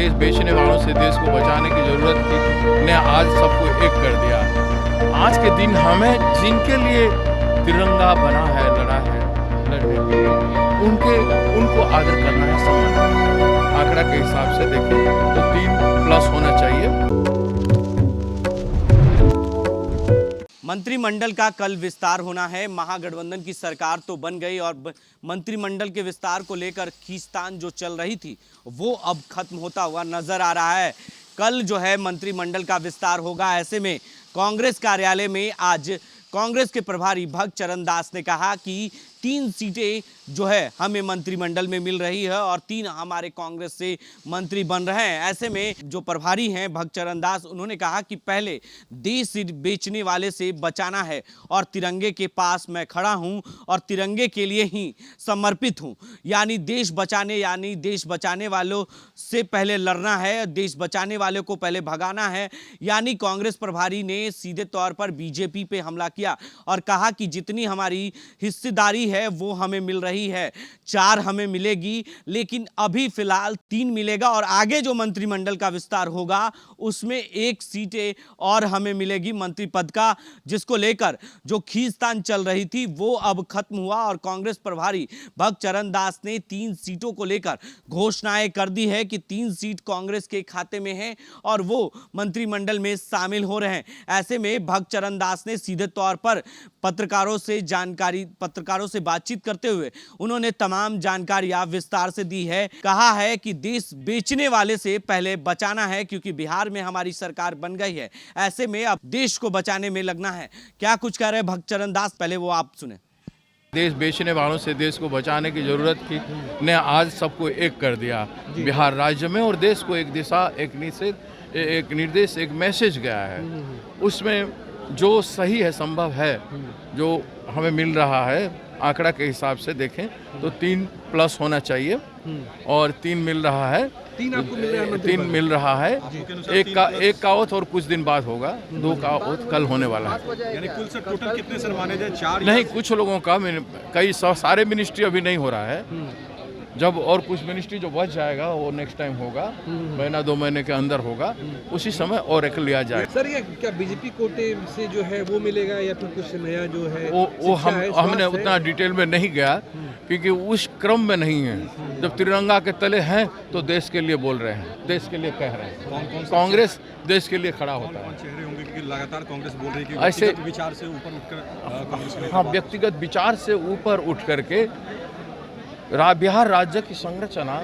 देश बेचने वालों से देश को बचाने की ज़रूरत थी ने आज सबको एक कर दिया। आज के दिन हमें जिनके लिए तिरंगा बना है, लड़ा है, लड़ने के लिए उनको आदर करना है, सम्मान करना है। आंकड़ा के हिसाब से देखें तो 3+ होना चाहिए। मंत्रिमंडल का कल विस्तार होना है। महागठबंधन की सरकार तो बन गई और मंत्रिमंडल के विस्तार को लेकर खींचतान जो चल रही थी वो अब खत्म होता हुआ नजर आ रहा है। कल जो है मंत्रिमंडल का विस्तार होगा। ऐसे में कांग्रेस कार्यालय में आज कांग्रेस के प्रभारी भक्त चरण दास ने कहा कि 3 सीटें जो है हमें मंत्रिमंडल में मिल रही है और 3 हमारे कांग्रेस से मंत्री बन रहे हैं। ऐसे में जो प्रभारी हैं भक्त चरण दास, उन्होंने कहा कि पहले देश बेचने वाले से बचाना है और तिरंगे के पास मैं खड़ा हूं और तिरंगे के लिए ही समर्पित हूं। यानी देश बचाने वालों से पहले लड़ना है, देश बचाने वालों को पहले भगाना है। यानी कांग्रेस प्रभारी ने सीधे तौर पर बीजेपी पे हमला किया और कहा कि जितनी हमारी हिस्सेदारी है वो हमें मिल रही है, 4 हमें मिलेगी, लेकिन अभी फिलहाल 3 मिलेगा और आगे जो मंत्रिमंडल का विस्तार होगा उसमें 1 सीटें और हमें मिलेगी मंत्री पद का, जिसको लेकर जो खींचतान चल रही थी वो अब खत्म हुआ और कांग्रेस प्रभारी भक्त चरण दास ने 3 सीटों को लेकर घोषणाएं कर दी है कि 3 सीट कांग्रेस के खाते में है और वो मंत्रिमंडल में शामिल हो रहे हैं। ऐसे में भक्त चरण दास ने सीधे तौर पर पत्रकारों से बातचीत करते हुए उन्होंने तमाम जानकारियां विस्तार से दी है। कहा है कि देश बेचने वाले से पहले बचाना है, क्योंकि बिहार में हमारी सरकार बन गई है। ऐसे में अब देश को बचाने में लगना है। क्या कुछ कह रहे हैं भक्त चरण दास, पहले वो आप सुने। देश बेचने वालों से देश को बचाने की ज़रूरत थी ने आज सबको एक कर दिया बिहार राज्य में, और देश को एक दिशा, एक निर्देश, एक मैसेज गया है। उसमें जो सही है, संभव है, जो हमें मिल रहा है, आंकड़ा के हिसाब से देखें तो 3+ होना चाहिए और 3 मिल रहा है। 3 आपको मिल रहा है? 3 मिल रहा है। एक का ओथ और कुछ दिन बाद होगा, 2 का ओथ कल होने वाला है। यानी कुल से टोटल कितने सर माने जाए? 4 नहीं, कुछ लोगों का, सारे मिनिस्ट्री अभी नहीं हो रहा है। जब और कुछ मिनिस्ट्री जो बच जाएगा वो नेक्स्ट टाइम होगा, महीना 2 महीने के अंदर होगा, उसी समय और एक लिया जाएगा। सर ये क्या बीजेपी कोटे से जो है वो मिलेगा या फिर कुछ नया जो है वो हमने उतना डिटेल में नहीं गया, क्योंकि उस क्रम में नहीं है। जब तिरंगा के तले हैं तो देश के लिए बोल रहे हैं, देश के लिए कह रहे हैं। कांग्रेस देश के लिए खड़ा होता है। चेहरे होंगे क्योंकि लगातार कांग्रेस बोल रही है कि ऐसे व्यक्तिगत विचार से ऊपर उठकर कांग्रेस के हाँ, व्यक्तिगत विचार से ऊपर उठ करके बिहार राज्य की संरचना,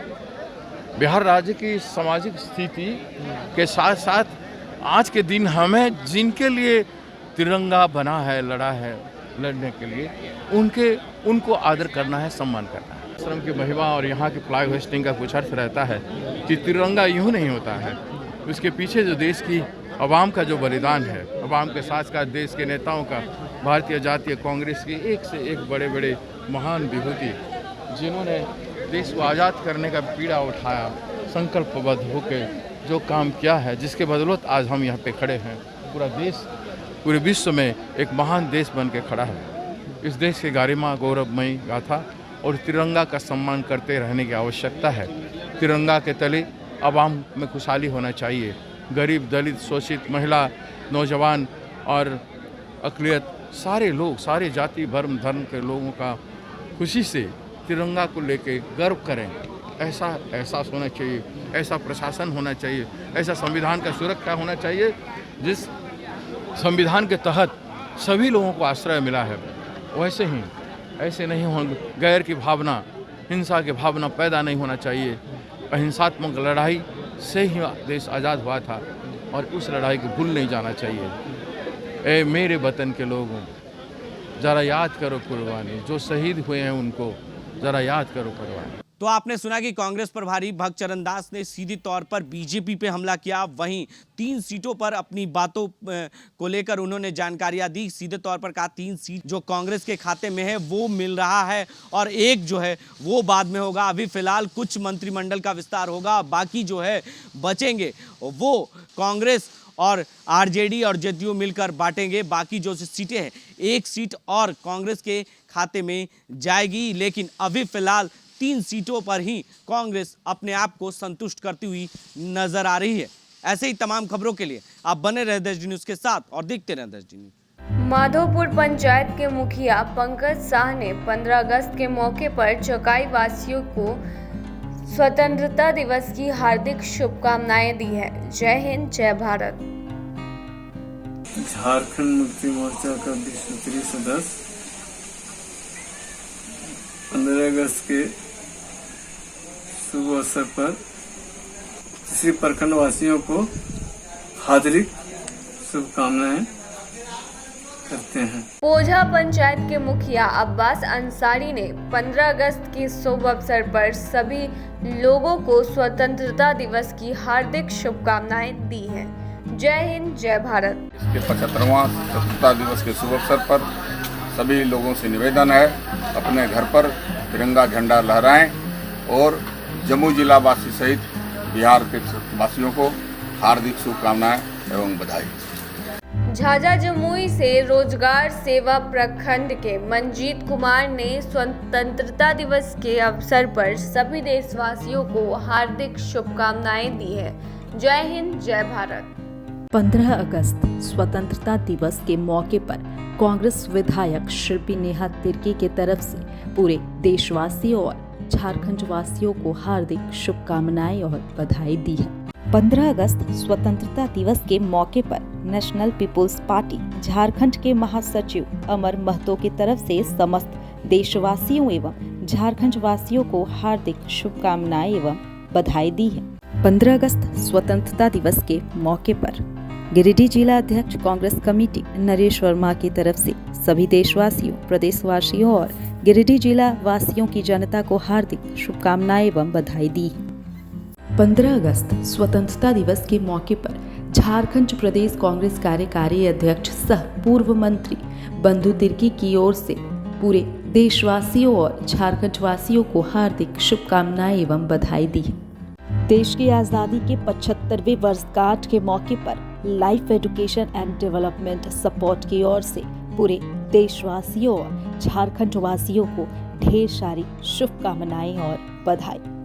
बिहार राज्य की सामाजिक स्थिति के साथ साथ आज के दिन हमें जिनके लिए तिरंगा बना है, लड़ा है, लड़ने के लिए उनको आदर करना है, सम्मान करना है। श्रम की महिमा और यहाँ की फ्लैग होस्टिंग का कुछ अर्थ रहता है कि तिरंगा यूँ नहीं होता है, उसके पीछे जो देश की आवाम का जो बलिदान है, आवाम के साथ साथ देश के नेताओं का, भारतीय जातीय कांग्रेस की एक से एक बड़े बड़े महान विभूति जिन्होंने देश को आज़ाद करने का पीड़ा उठाया, संकल्पबद्ध होकर जो काम किया है, जिसके बदौलत आज हम यहाँ पे खड़े हैं। पूरा देश, पूरे विश्व में एक महान देश बन के खड़ा है। इस देश की गरिमा, गौरवमयी गाथा और तिरंगा का सम्मान करते रहने की आवश्यकता है। तिरंगा के तले आवाम में खुशहाली होना चाहिए। गरीब, दलित, शोषित, महिला, नौजवान और अक़लियत, सारे लोग, सारे जाति, धर्म के लोगों का खुशी से तिरंगा को लेके गर्व करें, ऐसा एहसास होना चाहिए, ऐसा प्रशासन होना चाहिए, ऐसा संविधान का सुरक्षा होना चाहिए, जिस संविधान के तहत सभी लोगों को आश्रय मिला है। वैसे ही ऐसे नहीं होंगे, गैर की भावना, हिंसा की भावना पैदा नहीं होना चाहिए। अहिंसात्मक लड़ाई से ही देश आज़ाद हुआ था और उस लड़ाई को भूल नहीं जाना चाहिए। ए मेरे वतन के लोगों, ज़रा याद करो कुर्बानी, जो शहीद हुए हैं उनको जरा याद करो कुर्बानी। तो आपने सुना कि कांग्रेस प्रभारी भक्त चरण दास ने सीधी तौर पर बीजेपी पे हमला किया। वहीं 3 सीटों पर अपनी बातों को लेकर उन्होंने जानकारियां दी। सीधे तौर पर कहा 3 सीट जो कांग्रेस के खाते में है वो मिल रहा है और 1 जो है वो बाद में होगा। अभी फिलहाल कुछ मंत्रिमंडल का विस्तार होगा, बाकी जो है बचेंगे वो कांग्रेस और आरजेडी और जेडीयू मिलकर बांटेंगे। बाकी जो सीटें हैं, 1 सीट और कांग्रेस के खाते में जाएगी, लेकिन अभी फिलहाल 3 सीटों पर ही कांग्रेस अपने आप को संतुष्ट करती हुई नजर आ रही है। ऐसे ही तमाम खबरों के लिए आप बने रहे देश न्यूज के साथ और देखते रहे देश न्यूज। माधोपुर पंचायत के मुखिया पंकज शाह ने 15 अगस्त के मौके पर चकाई वासियों को स्वतंत्रता दिवस की हार्दिक शुभकामनाएं दी है। जय हिंद, जय भारत। झारखंड मुक्ति मोर्चा का विश्व स्तरीय सदस्य 15 अगस्त के शुभ अवसर पर सभी प्रखंड वासियों को हार्दिक शुभकामनाएं करते हैं। पोझा पंचायत के मुखिया अब्बास अंसारी ने 15 अगस्त के शुभ अवसर पर सभी लोगों को स्वतंत्रता दिवस की हार्दिक शुभकामनाएं दी हैं। जय हिंद, जय भारत। इसके 75वां स्वतंत्रता दिवस के शुभ अवसर पर सभी लोगों से निवेदन है अपने घर पर तिरंगा झंडा लहराएं और जम्मू जिला वासी सहित बिहार के वासियों को हार्दिक शुभकामनाएं एवं बधाई। झाझा जमुई से रोजगार सेवा प्रखंड के मंजीत कुमार ने स्वतंत्रता दिवस के अवसर पर सभी देशवासियों को हार्दिक शुभकामनाएं दी है। जय हिंद, जय भारत। 15 अगस्त स्वतंत्रता दिवस के मौके पर कांग्रेस विधायक शिल्पी नेहा तिर्की की तरफ से पूरे देशवासियों और झारखंड वासियों को हार्दिक शुभकामनाएं और बधाई दी है। 15 अगस्त स्वतंत्रता दिवस के मौके पर नेशनल पीपुल्स पार्टी झारखंड के महासचिव अमर महतो की तरफ से समस्त देशवासियों एवं झारखंड वासियों को हार्दिक शुभकामनाएं एवं बधाई दी है। 15 अगस्त स्वतंत्रता दिवस के मौके पर गिरिडीह जिला अध्यक्ष कांग्रेस कमेटी नरेश वर्मा की तरफ से सभी देशवासियों, प्रदेशवासियों और गिरिडीह जिला वासियों की जनता को हार्दिक शुभकामनाएं एवं बधाई दी है। 15 अगस्त स्वतंत्रता दिवस के मौके पर झारखंड प्रदेश कांग्रेस कार्यकारी अध्यक्ष सह पूर्व मंत्री बंधु तिर्की की ओर से पूरे देशवासियों और झारखंड वासियों को हार्दिक शुभकामनाएं एवं बधाई दी है। देश की आज़ादी के 75वें वर्षगांठ के मौके पर life education and development support की ओर से पूरे देशवासियों और झारखंड वासियों को ढेर सारी शुभकामनाएं और बधाई।